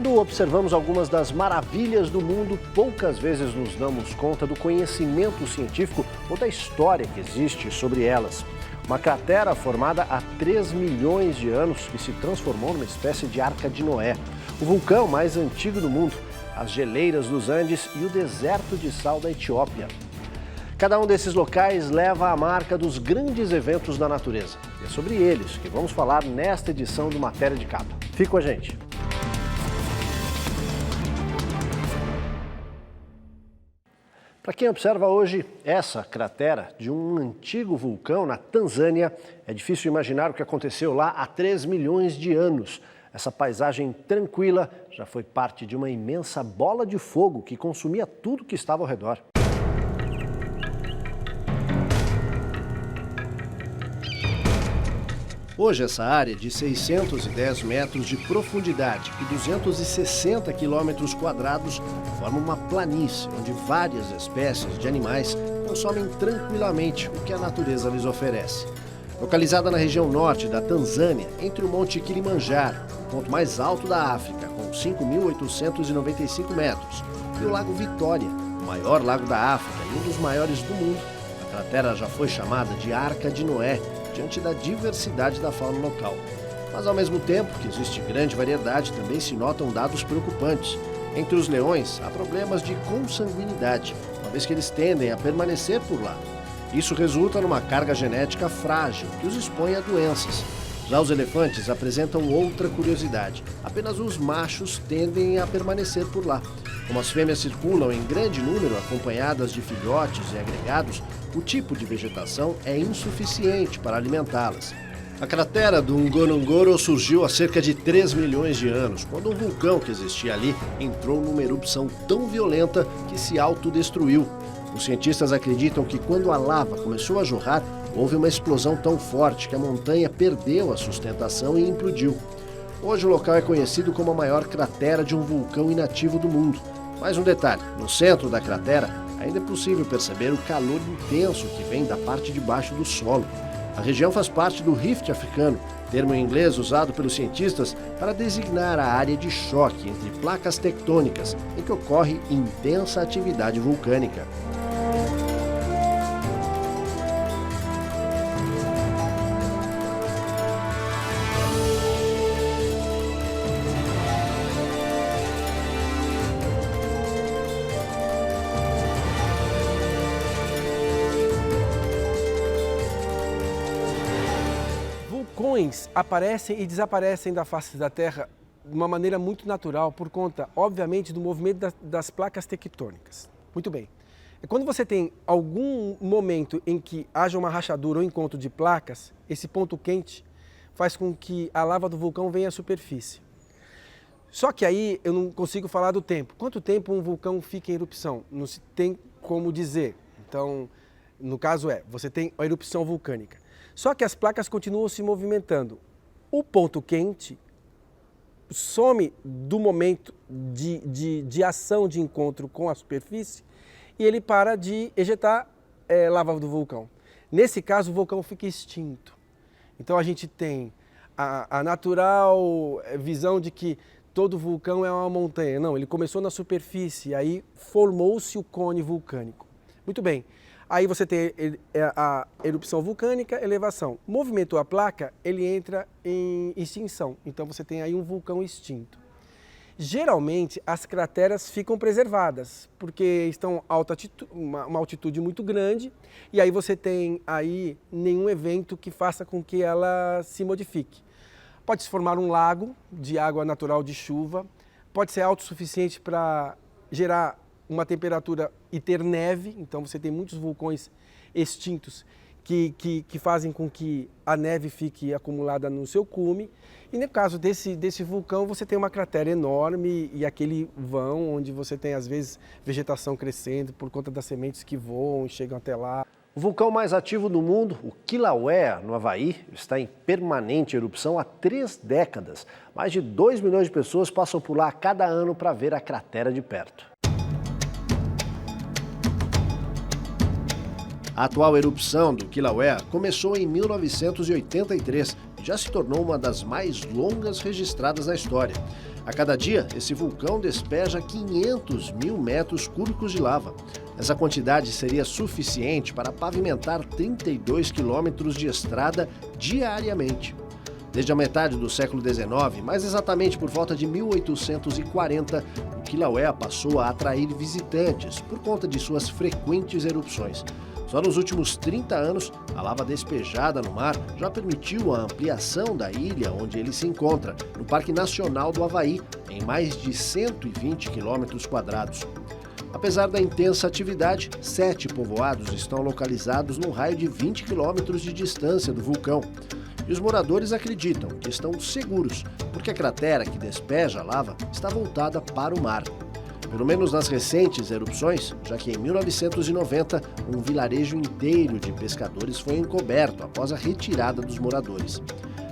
Quando observamos algumas das maravilhas do mundo, poucas vezes nos damos conta do conhecimento científico ou da história que existe sobre elas. Uma cratera formada há 3 milhões de anos que se transformou numa espécie de Arca de Noé. O vulcão mais antigo do mundo, as geleiras dos Andes e o deserto de sal da Etiópia. Cada um desses locais leva a marca dos grandes eventos da natureza. E é sobre eles que vamos falar nesta edição do Matéria de Capa. Fique com a gente. Para quem observa hoje essa cratera de um antigo vulcão na Tanzânia, é difícil imaginar o que aconteceu lá há 3 milhões de anos. Essa paisagem tranquila já foi parte de uma imensa bola de fogo que consumia tudo que estava ao redor. Hoje, essa área de 610 metros de profundidade e 260 quilômetros quadrados forma uma planície onde várias espécies de animais consomem tranquilamente o que a natureza lhes oferece. Localizada na região norte da Tanzânia, entre o Monte Kilimanjaro, o ponto mais alto da África, com 5.895 metros, e o Lago Vitória, o maior lago da África e um dos maiores do mundo, a cratera já foi chamada de Arca de Noé, diante da diversidade da fauna local. Mas ao mesmo tempo que existe grande variedade, também se notam dados preocupantes. Entre os leões, há problemas de consanguinidade, uma vez que eles tendem a permanecer por lá. Isso resulta numa carga genética frágil, que os expõe a doenças. Já os elefantes apresentam outra curiosidade. Apenas os machos tendem a permanecer por lá. Como as fêmeas circulam em grande número, acompanhadas de filhotes e agregados, o tipo de vegetação é insuficiente para alimentá-las. A cratera do Ngorongoro surgiu há cerca de 3 milhões de anos, quando um vulcão que existia ali entrou numa erupção tão violenta que se autodestruiu. Os cientistas acreditam que quando a lava começou a jorrar, houve uma explosão tão forte que a montanha perdeu a sustentação e implodiu. Hoje o local é conhecido como a maior cratera de um vulcão inativo do mundo. Mais um detalhe, no centro da cratera ainda é possível perceber o calor intenso que vem da parte de baixo do solo. A região faz parte do Rift africano, termo em inglês usado pelos cientistas para designar a área de choque entre placas tectônicas em que ocorre intensa atividade vulcânica. Vulcões aparecem e desaparecem da face da Terra de uma maneira muito natural por conta, obviamente, do movimento das placas tectônicas. Muito bem. Quando você tem algum momento em que haja uma rachadura ou encontro de placas, esse ponto quente faz com que a lava do vulcão venha à superfície. Só que aí eu não consigo falar do tempo. Quanto tempo um vulcão fica em erupção? Não se tem como dizer. Então, no caso você tem a erupção vulcânica. Só que as placas continuam se movimentando. O ponto quente some do momento de ação de encontro com a superfície e ele para de ejetar lava do vulcão. Nesse caso, o vulcão fica extinto. Então a gente tem a natural visão de que todo vulcão é uma montanha. Não, ele começou na superfície, aí formou-se o cone vulcânico. Muito bem. Aí você tem a erupção vulcânica, elevação. Movimentou a placa, ele entra em extinção. Então você tem aí um vulcão extinto. Geralmente as crateras ficam preservadas, porque estão a uma altitude muito grande, e aí você tem aí nenhum evento que faça com que ela se modifique. Pode se formar um lago de água natural de chuva, pode ser autossuficiente para gerar uma temperatura e ter neve, então você tem muitos vulcões extintos que fazem com que a neve fique acumulada no seu cume. E no caso desse vulcão, você tem uma cratera enorme e aquele vão onde você tem, às vezes, vegetação crescendo por conta das sementes que voam e chegam até lá. O vulcão mais ativo do mundo, o Kilauea, no Havaí, está em permanente erupção há 3 décadas. Mais de 2 milhões de pessoas passam por lá a cada ano para ver a cratera de perto. A atual erupção do Kilauea começou em 1983, e já se tornou uma das mais longas registradas na história. A cada dia, esse vulcão despeja 500 mil metros cúbicos de lava. Essa quantidade seria suficiente para pavimentar 32 quilômetros de estrada diariamente. Desde a metade do século XIX, mais exatamente por volta de 1840, o Kilauea passou a atrair visitantes por conta de suas frequentes erupções. Só nos últimos 30 anos, a lava despejada no mar já permitiu a ampliação da ilha onde ele se encontra, no Parque Nacional do Havaí, em mais de 120 quilômetros quadrados. Apesar da intensa atividade, 7 povoados estão localizados num raio de 20 quilômetros de distância do vulcão. E os moradores acreditam que estão seguros, porque a cratera que despeja a lava está voltada para o mar. Pelo menos nas recentes erupções, já que em 1990, um vilarejo inteiro de pescadores foi encoberto após a retirada dos moradores.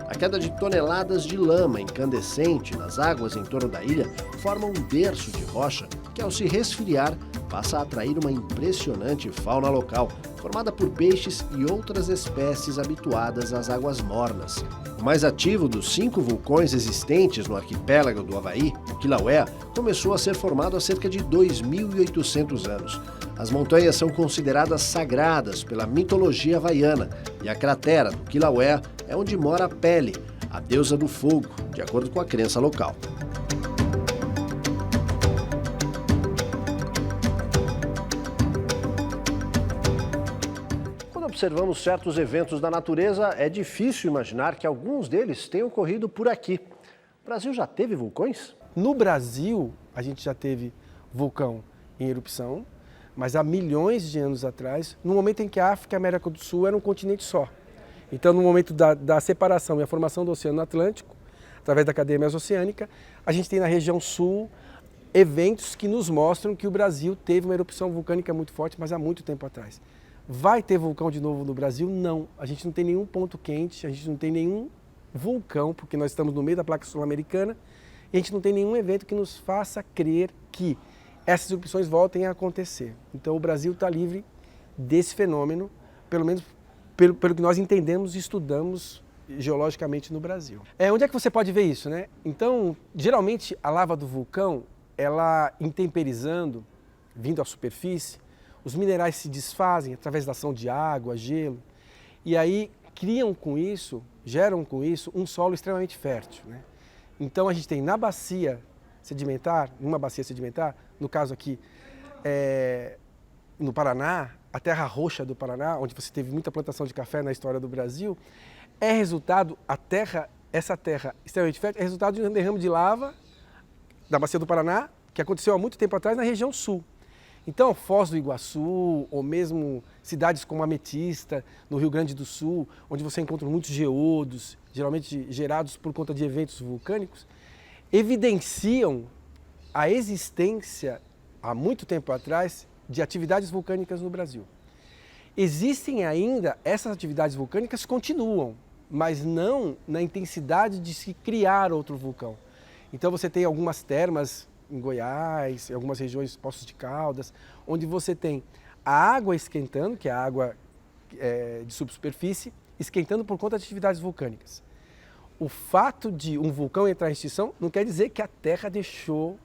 A queda de toneladas de lama incandescente nas águas em torno da ilha forma um berço de rocha que, ao se resfriar, passa a atrair uma impressionante fauna local, formada por peixes e outras espécies habituadas às águas mornas. O mais ativo dos 5 vulcões existentes no arquipélago do Havaí, o Kilauea, começou a ser formado há cerca de 2.800 anos. As montanhas são consideradas sagradas pela mitologia havaiana e a cratera do Kilauea é onde mora Pele, a deusa do fogo, de acordo com a crença local. Quando observamos certos eventos da natureza, é difícil imaginar que alguns deles tenham ocorrido por aqui. O Brasil já teve vulcões? No Brasil, a gente já teve vulcão em erupção, mas há milhões de anos atrás, no momento em que a África e a América do Sul eram um continente só. Então, no momento da separação e a formação do Oceano Atlântico, através da cadeia mesoceânica, a gente tem na região sul eventos que nos mostram que o Brasil teve uma erupção vulcânica muito forte, mas há muito tempo atrás. Vai ter vulcão de novo no Brasil? Não. A gente não tem nenhum ponto quente, a gente não tem nenhum vulcão, porque nós estamos no meio da placa sul-americana, e a gente não tem nenhum evento que nos faça crer que essas erupções voltem a acontecer. Então o Brasil está livre desse fenômeno, pelo menos pelo que nós entendemos e estudamos geologicamente no Brasil. Onde é que você pode ver isso, né? Então, geralmente a lava do vulcão, ela intemperizando, vindo à superfície, os minerais se desfazem através da ação de água, gelo, e aí geram com isso um solo extremamente fértil, né? Então a gente tem numa bacia sedimentar, no caso aqui no Paraná, a terra roxa do Paraná, onde você teve muita plantação de café na história do Brasil, essa terra extremamente fértil é resultado de um derrame de lava da bacia do Paraná, que aconteceu há muito tempo atrás na região sul. Então, Foz do Iguaçu, ou mesmo cidades como Ametista, no Rio Grande do Sul, onde você encontra muitos geodos, geralmente gerados por conta de eventos vulcânicos, evidenciam a existência, há muito tempo atrás, de atividades vulcânicas no Brasil. Existem ainda, essas atividades vulcânicas continuam, mas não na intensidade de se criar outro vulcão. Então você tem algumas termas em Goiás, em algumas regiões, Poços de Caldas, onde você tem a água esquentando, que é a água de subsuperfície, esquentando por conta de atividades vulcânicas. O fato de um vulcão entrar em extinção não quer dizer que a Terra deixou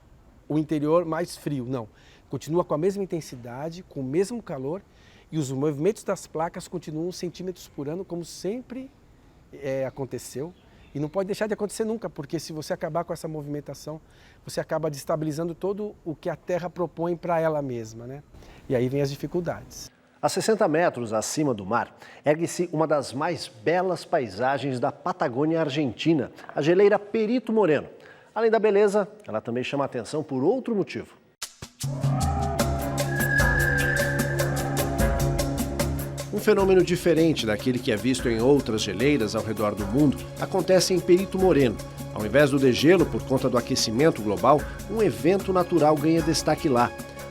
o interior mais frio, não. Continua com a mesma intensidade, com o mesmo calor, e os movimentos das placas continuam centímetros por ano, como sempre aconteceu. E não pode deixar de acontecer nunca, porque se você acabar com essa movimentação, você acaba destabilizando todo o que a Terra propõe para ela mesma, né? E aí vem as dificuldades. A 60 metros acima do mar, ergue-se uma das mais belas paisagens da Patagônia Argentina, a geleira Perito Moreno. Além da beleza, ela também chama a atenção por outro motivo. Um fenômeno diferente daquele que é visto em outras geleiras ao redor do mundo acontece em Perito Moreno. Ao invés do degelo por conta do aquecimento global, um evento natural ganha destaque lá.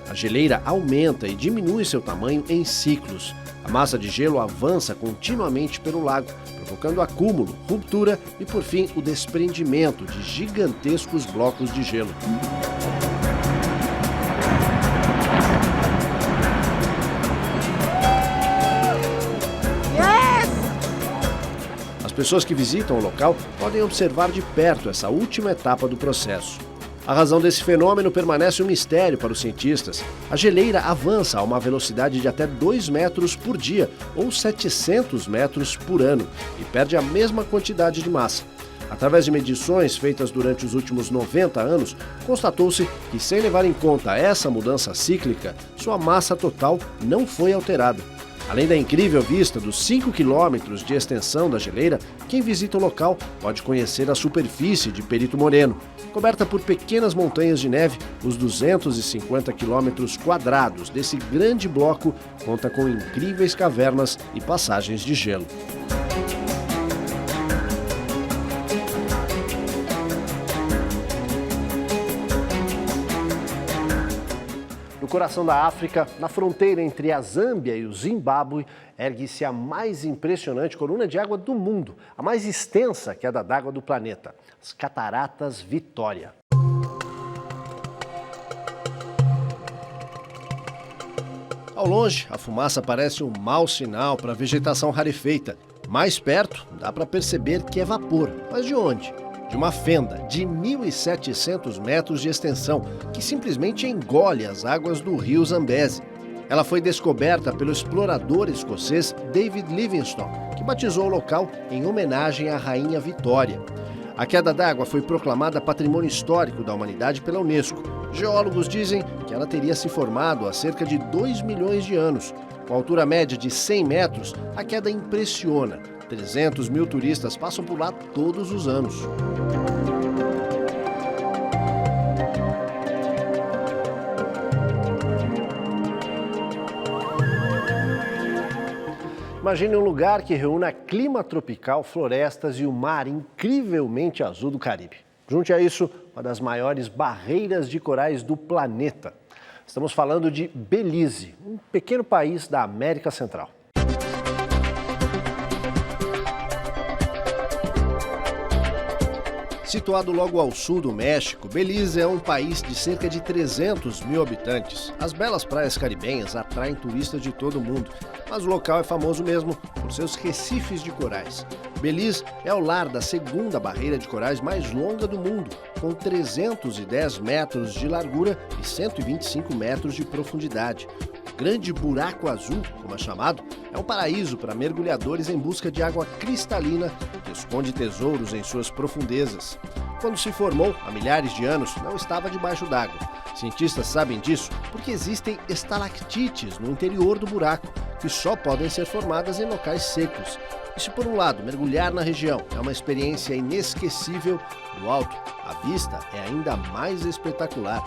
A geleira aumenta e diminui seu tamanho em ciclos. A massa de gelo avança continuamente pelo lago, provocando acúmulo, ruptura e, por fim, o desprendimento de gigantescos blocos de gelo. As pessoas que visitam o local podem observar de perto essa última etapa do processo. A razão desse fenômeno permanece um mistério para os cientistas. A geleira avança a uma velocidade de até 2 metros por dia, ou 700 metros por ano, e perde a mesma quantidade de massa. Através de medições feitas durante os últimos 90 anos, constatou-se que, sem levar em conta essa mudança cíclica, sua massa total não foi alterada. Além da incrível vista dos 5 quilômetros de extensão da geleira, quem visita o local pode conhecer a superfície de Perito Moreno. Coberta por pequenas montanhas de neve, os 250 quilômetros quadrados desse grande bloco conta com incríveis cavernas e passagens de gelo. No coração da África, na fronteira entre a Zâmbia e o Zimbábue, ergue-se a mais impressionante coluna de água do mundo, a mais extensa queda d'água do planeta, as Cataratas Vitória. Ao longe, a fumaça parece um mau sinal para a vegetação rarefeita. Mais perto, dá para perceber que é vapor. Mas de onde? De uma fenda de 1.700 metros de extensão, que simplesmente engole as águas do rio Zambeze. Ela foi descoberta pelo explorador escocês David Livingstone, que batizou o local em homenagem à Rainha Vitória. A queda d'água foi proclamada Patrimônio Histórico da Humanidade pela Unesco. Geólogos dizem que ela teria se formado há cerca de 2 milhões de anos. Com altura média de 100 metros, a queda impressiona. 300 mil turistas passam por lá todos os anos. Imagine um lugar que reúna clima tropical, florestas e o mar incrivelmente azul do Caribe. Junte a isso uma das maiores barreiras de corais do planeta. Estamos falando de Belize, um pequeno país da América Central. Situado logo ao sul do México, Belize é um país de cerca de 300 mil habitantes. As belas praias caribenhas atraem turistas de todo o mundo, mas o local é famoso mesmo por seus recifes de corais. Belize é o lar da segunda barreira de corais mais longa do mundo, com 310 metros de largura e 125 metros de profundidade. O Grande Buraco Azul, como é chamado, é um paraíso para mergulhadores em busca de água cristalina que esconde tesouros em suas profundezas. Quando se formou, há milhares de anos, não estava debaixo d'água. Cientistas sabem disso porque existem estalactites no interior do buraco, que só podem ser formadas em locais secos. E se por um lado mergulhar na região é uma experiência inesquecível, do alto a vista é ainda mais espetacular.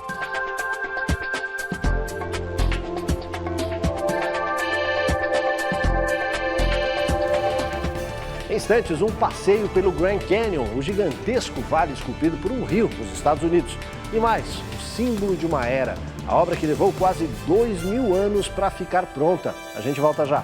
Em instantes, um passeio pelo Grand Canyon, o gigantesco vale esculpido por um rio nos Estados Unidos. E mais, o símbolo de uma era, a obra que levou quase 2.000 anos para ficar pronta. A gente volta já.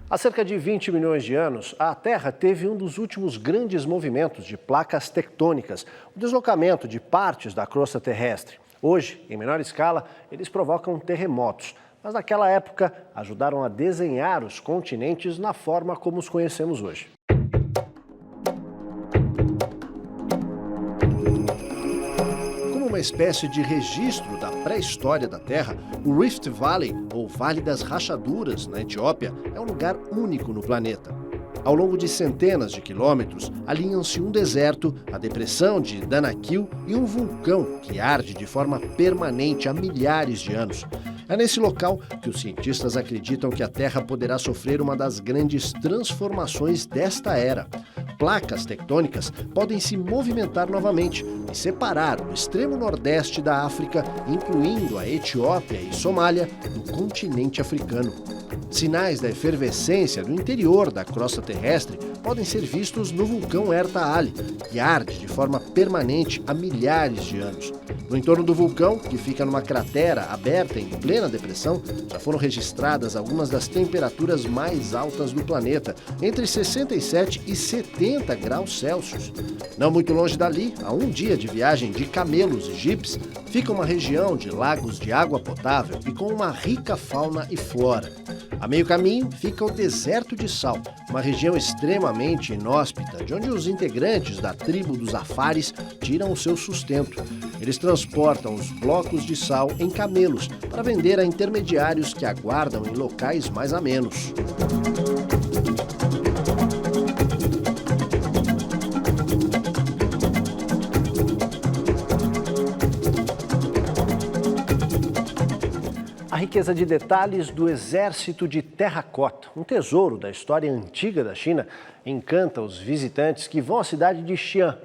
Há cerca de 20 milhões de anos, a Terra teve um dos últimos grandes movimentos de placas tectônicas, o deslocamento de partes da crosta terrestre. Hoje, em menor escala, eles provocam terremotos, mas naquela época ajudaram a desenhar os continentes na forma como os conhecemos hoje. Uma espécie de registro da pré-história da Terra, o Rift Valley, ou Vale das Rachaduras, na Etiópia, é um lugar único no planeta. Ao longo de centenas de quilômetros, alinham-se um deserto, a depressão de Danakil e um vulcão que arde de forma permanente há milhares de anos. É nesse local que os cientistas acreditam que a Terra poderá sofrer uma das grandes transformações desta era. placas tectônicas podem se movimentar novamente e separar o extremo nordeste da África, incluindo a Etiópia e Somália, do continente africano. Sinais da efervescência do interior da crosta terrestre podem ser vistos no vulcão Erta Ali, que arde de forma permanente há milhares de anos. No entorno do vulcão, que fica numa cratera aberta em plena depressão, já foram registradas algumas das temperaturas mais altas do planeta, entre 67 e 70 graus Celsius. Não muito longe dali, a um dia de viagem de camelos e jipes, fica uma região de lagos de água potável e com uma rica fauna e flora. A meio caminho fica o deserto de sal, uma região extremamente inóspita, de onde os integrantes da tribo dos Afares tiram o seu sustento. Eles transportam os blocos de sal em camelos para vender a intermediários que aguardam em locais mais amenos. A riqueza de detalhes do exército de terracota, um tesouro da história antiga da China, encanta os visitantes que vão à cidade de Xi'an.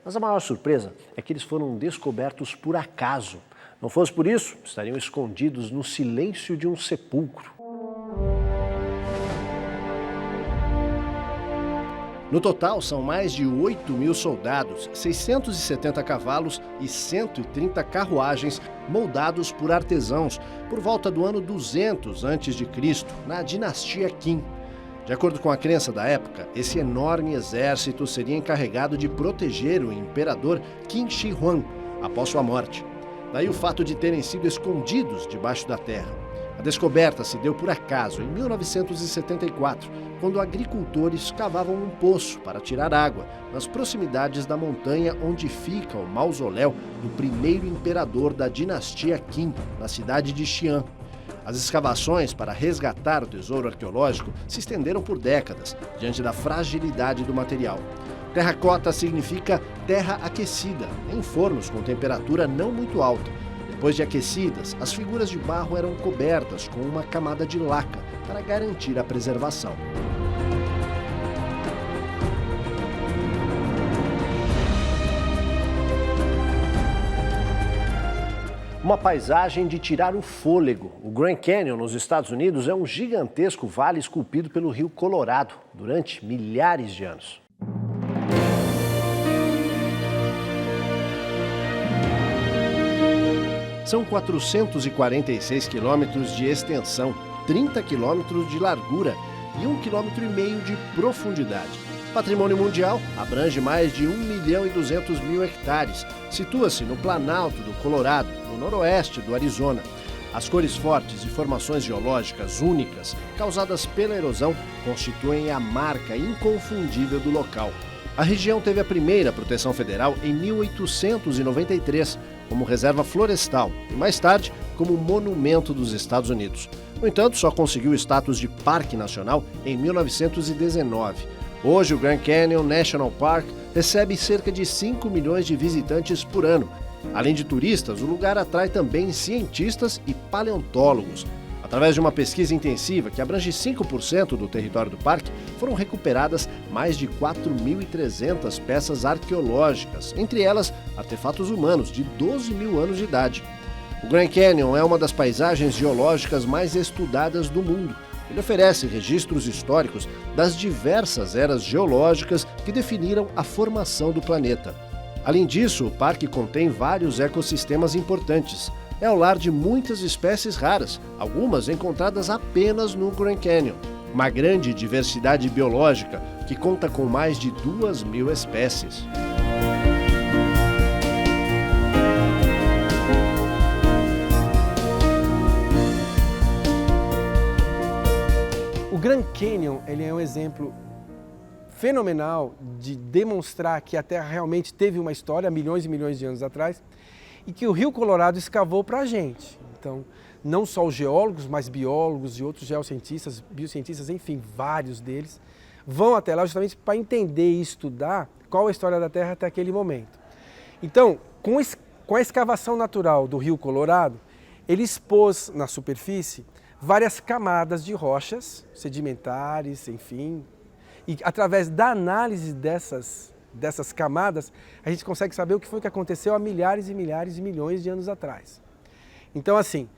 Mas a maior surpresa é que eles foram descobertos por acaso. Não fosse por isso, estariam escondidos no silêncio de um sepulcro. No total, são mais de 8.000 soldados, 670 cavalos e 130 carruagens moldados por artesãos por volta do ano 200 a.C., na dinastia Qin. De acordo com a crença da época, esse enorme exército seria encarregado de proteger o imperador Qin Shi Huang após sua morte. Daí o fato de terem sido escondidos debaixo da terra. A descoberta se deu por acaso em 1974, quando agricultores cavavam um poço para tirar água nas proximidades da montanha onde fica o mausoléu do primeiro imperador da dinastia Qin, na cidade de Xi'an. As escavações para resgatar o tesouro arqueológico se estenderam por décadas, diante da fragilidade do material. Terracota significa terra aquecida, em fornos com temperatura não muito alta. Depois de aquecidas, as figuras de barro eram cobertas com uma camada de laca para garantir a preservação. Uma paisagem de tirar o fôlego. O Grand Canyon, nos Estados Unidos, é um gigantesco vale esculpido pelo rio Colorado durante milhares de anos. São 446 quilômetros de extensão, 30 quilômetros de largura e 1,5 km de profundidade. Patrimônio mundial, abrange mais de 1.200.000 hectares. Situa-se no Planalto do Colorado, no noroeste do Arizona. As cores fortes e formações geológicas únicas, causadas pela erosão, constituem a marca inconfundível do local. A região teve a primeira proteção federal em 1893, como reserva florestal, e mais tarde como monumento dos Estados Unidos. No entanto, só conseguiu o status de Parque Nacional em 1919. Hoje, o Grand Canyon National Park recebe cerca de 5 milhões de visitantes por ano. Além de turistas, o lugar atrai também cientistas e paleontólogos. Através de uma pesquisa intensiva que abrange 5% do território do parque, foram recuperadas mais de 4.300 peças arqueológicas, entre elas artefatos humanos de 12.000 anos de idade. O Grand Canyon é uma das paisagens geológicas mais estudadas do mundo. Ele oferece registros históricos das diversas eras geológicas que definiram a formação do planeta. Além disso, o parque contém vários ecossistemas importantes. É o lar de muitas espécies raras, algumas encontradas apenas no Grand Canyon. Uma grande diversidade biológica que conta com mais de 2.000 espécies. O Grand Canyon ele é um exemplo fenomenal de demonstrar que a Terra realmente teve uma história há milhões e milhões de anos atrás e que o Rio Colorado escavou para a gente. Então, não só os geólogos, mas biólogos e outros geocientistas, biocientistas, enfim, vários deles, vão até lá justamente para entender e estudar qual a história da Terra até aquele momento. Então, com a escavação natural do Rio Colorado, ele expôs na superfície várias camadas de rochas sedimentares, enfim, E através da análise dessas camadas, a gente consegue saber o que foi que aconteceu há milhares e milhares e milhões de anos atrás. Então, assim,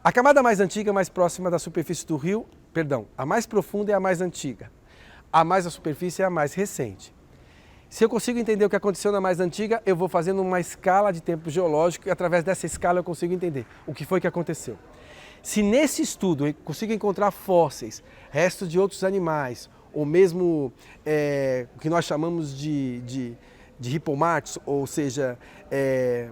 a camada mais antiga, mais próxima da superfície do rio, a mais profunda é a mais antiga. A mais à superfície é a mais recente. Se eu consigo entender o que aconteceu na mais antiga, eu vou fazendo uma escala de tempo geológico e através dessa escala eu consigo entender o que foi que aconteceu. Se nesse estudo eu consigo encontrar fósseis, restos de outros animais, ou mesmo o que nós chamamos de hipomarcos, ou seja,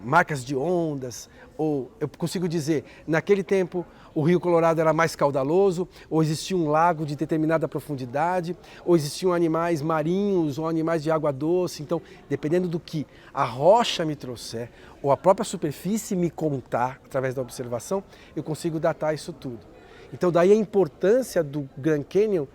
marcas de ondas, ou eu consigo dizer, naquele tempo o Rio Colorado era mais caudaloso, ou existia um lago de determinada profundidade, ou existiam animais marinhos ou animais de água doce. Então, dependendo do que a rocha me trouxer, ou a própria superfície me contar, através da observação, eu consigo datar isso tudo. Então, daí a importância do Grand Canyon,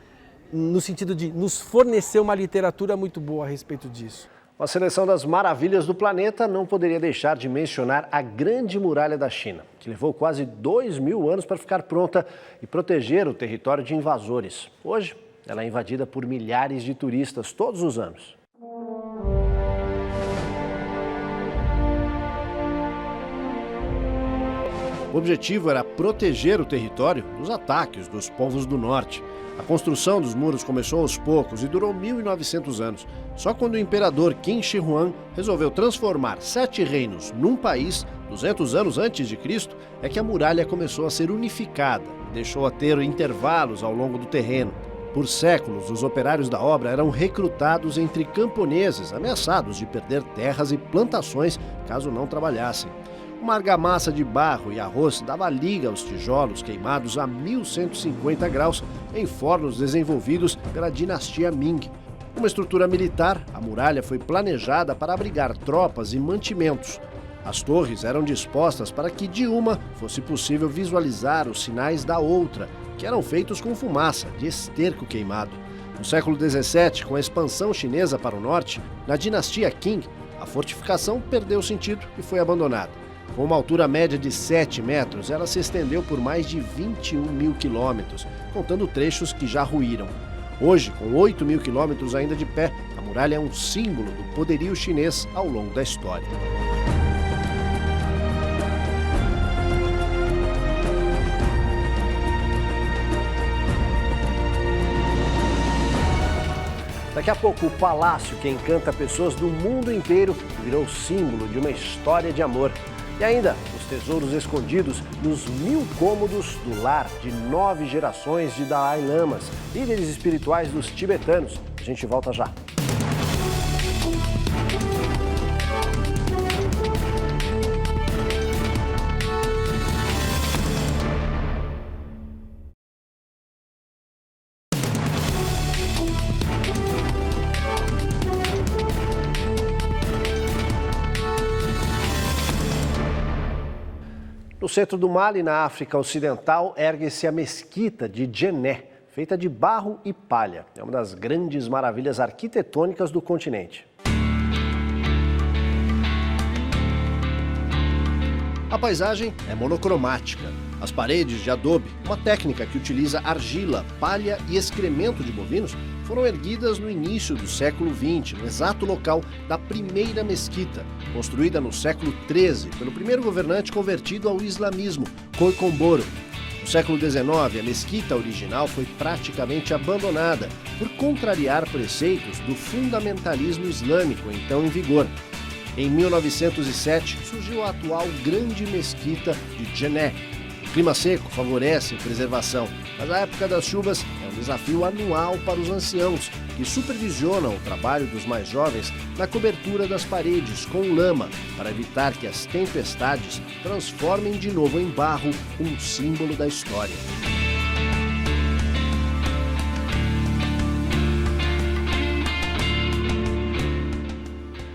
no sentido de nos fornecer uma literatura muito boa a respeito disso. Uma seleção das maravilhas do planeta não poderia deixar de mencionar a Grande Muralha da China, que levou quase 2000 anos para ficar pronta e proteger o território de invasores. Hoje, ela é invadida por milhares de turistas todos os anos. O objetivo era proteger o território dos ataques dos povos do norte. A construção dos muros começou aos poucos e durou 1.900 anos. Só quando o imperador Qin Shi Huang resolveu transformar 7 reinos num país, 200 anos antes de Cristo, é que a muralha começou a ser unificada e deixou a ter intervalos ao longo do terreno. Por séculos, os operários da obra eram recrutados entre camponeses ameaçados de perder terras e plantações caso não trabalhassem. Uma argamassa de barro e arroz dava liga aos tijolos queimados a 1150 graus em fornos desenvolvidos pela dinastia Ming. Uma estrutura militar, a muralha foi planejada para abrigar tropas e mantimentos. As torres eram dispostas para que de uma fosse possível visualizar os sinais da outra, que eram feitos com fumaça de esterco queimado. No século XVII, com a expansão chinesa para o norte, na dinastia Qing, a fortificação perdeu sentido e foi abandonada. Com uma altura média de 7 metros, ela se estendeu por mais de 21.000 quilômetros, contando trechos que já ruíram. Hoje, com 8.000 quilômetros ainda de pé, a muralha é um símbolo do poderio chinês ao longo da história. Daqui a pouco, o palácio que encanta pessoas do mundo inteiro virou símbolo de uma história de amor. E ainda, os tesouros escondidos nos 1000 cômodos do lar de 9 gerações de Dalai Lamas, líderes espirituais dos tibetanos. A gente volta já. No centro do Mali, na África Ocidental, ergue-se a mesquita de Djenné, feita de barro e palha. É uma das grandes maravilhas arquitetônicas do continente. A paisagem é monocromática. As paredes de adobe, uma técnica que utiliza argila, palha e excremento de bovinos, foram erguidas no início do século XX, no exato local da primeira mesquita, construída no século XIII pelo primeiro governante convertido ao islamismo, Koikomboro. No século XIX, a mesquita original foi praticamente abandonada por contrariar preceitos do fundamentalismo islâmico então em vigor. Em 1907, surgiu a atual Grande Mesquita de Djenné. O clima seco favorece a preservação, mas a época das chuvas é um desafio anual para os anciãos, que supervisionam o trabalho dos mais jovens na cobertura das paredes com lama, para evitar que as tempestades transformem de novo em barro um símbolo da história.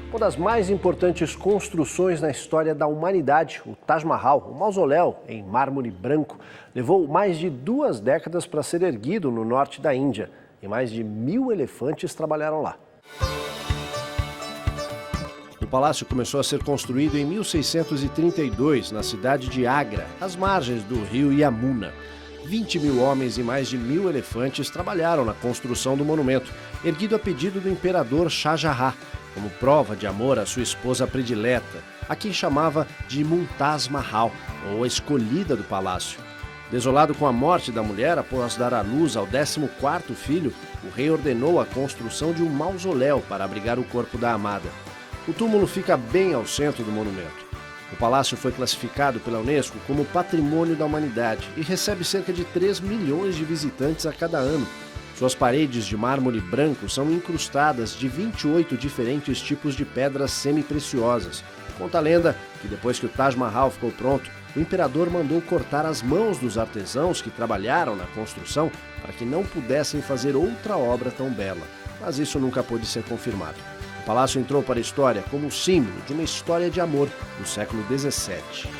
Uma das mais importantes construções na história da humanidade, o Taj Mahal, um mausoléu em mármore branco, levou mais de 2 décadas para ser erguido no norte da Índia. E mais de 1000 elefantes trabalharam lá. O palácio começou a ser construído em 1632, na cidade de Agra, às margens do rio Yamuna. 20 mil homens e mais de 1.000 elefantes trabalharam na construção do monumento, erguido a pedido do imperador Shah Jahan, como prova de amor à sua esposa predileta, a quem chamava de Mumtaz Mahal, ou a escolhida do palácio. Desolado com a morte da mulher após dar à luz ao 14º filho, o rei ordenou a construção de um mausoléu para abrigar o corpo da amada. O túmulo fica bem ao centro do monumento. O palácio foi classificado pela Unesco como Patrimônio da Humanidade e recebe cerca de 3 milhões de visitantes a cada ano. Suas paredes de mármore branco são incrustadas de 28 diferentes tipos de pedras semi-preciosas. Conta a lenda que depois que o Taj Mahal ficou pronto, o imperador mandou cortar as mãos dos artesãos que trabalharam na construção para que não pudessem fazer outra obra tão bela. Mas isso nunca pôde ser confirmado. O palácio entrou para a história como símbolo de uma história de amor do século XVII.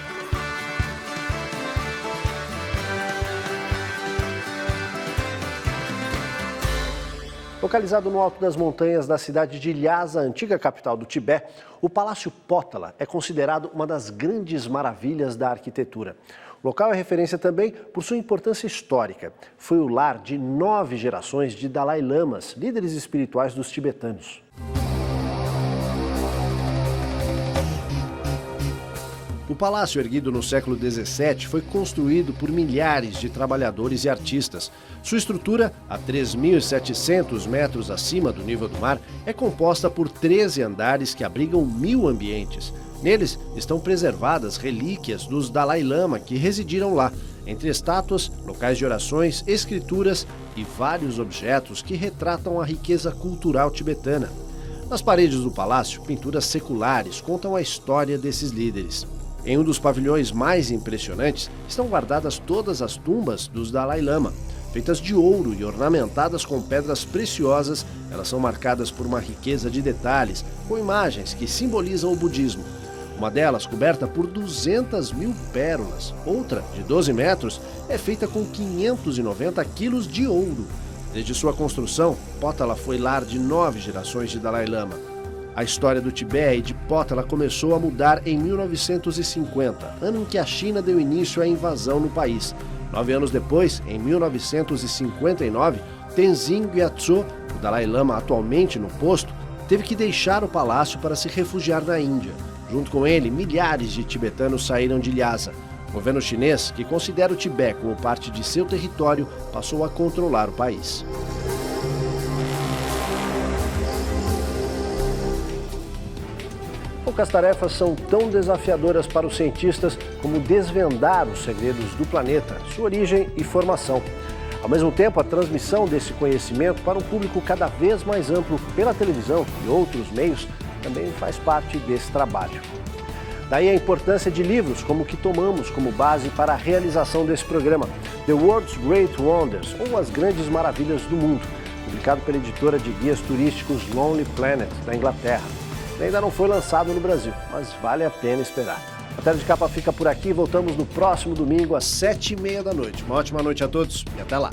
Localizado no alto das montanhas da cidade de Lhasa, antiga capital do Tibete, o Palácio Potala é considerado uma das grandes maravilhas da arquitetura. O local é referência também por sua importância histórica. Foi o lar de 9 gerações de Dalai Lamas, líderes espirituais dos tibetanos. O palácio, erguido no século XVII, foi construído por milhares de trabalhadores e artistas. Sua estrutura, a 3.700 metros acima do nível do mar, é composta por 13 andares que abrigam 1.000 ambientes. Neles estão preservadas relíquias dos Dalai Lama que residiram lá, entre estátuas, locais de orações, escrituras e vários objetos que retratam a riqueza cultural tibetana. Nas paredes do palácio, pinturas seculares contam a história desses líderes. Em um dos pavilhões mais impressionantes estão guardadas todas as tumbas dos Dalai Lama. Feitas de ouro e ornamentadas com pedras preciosas, elas são marcadas por uma riqueza de detalhes, com imagens que simbolizam o budismo. Uma delas, coberta por 200.000 pérolas, outra, de 12 metros, é feita com 590 quilos de ouro. Desde sua construção, Potala foi lar de 9 gerações de Dalai Lama. A história do Tibete e de Potala começou a mudar em 1950, ano em que a China deu início à invasão no país. 9 anos depois, em 1959, Tenzin Gyatso, o Dalai Lama atualmente no posto, teve que deixar o palácio para se refugiar na Índia. Junto com ele, milhares de tibetanos saíram de Lhasa. O governo chinês, que considera o Tibete como parte de seu território, passou a controlar o país. Poucas tarefas são tão desafiadoras para os cientistas como desvendar os segredos do planeta, sua origem e formação. Ao mesmo tempo, a transmissão desse conhecimento para um público cada vez mais amplo pela televisão e outros meios também faz parte desse trabalho. Daí a importância de livros como o que tomamos como base para a realização desse programa, The World's Great Wonders, ou As Grandes Maravilhas do Mundo, publicado pela editora de guias turísticos Lonely Planet, da Inglaterra. Ainda não foi lançado no Brasil, mas vale a pena esperar. A Tela de Capa fica por aqui, voltamos no próximo domingo às 7h30 da noite. Uma ótima noite a todos e até lá!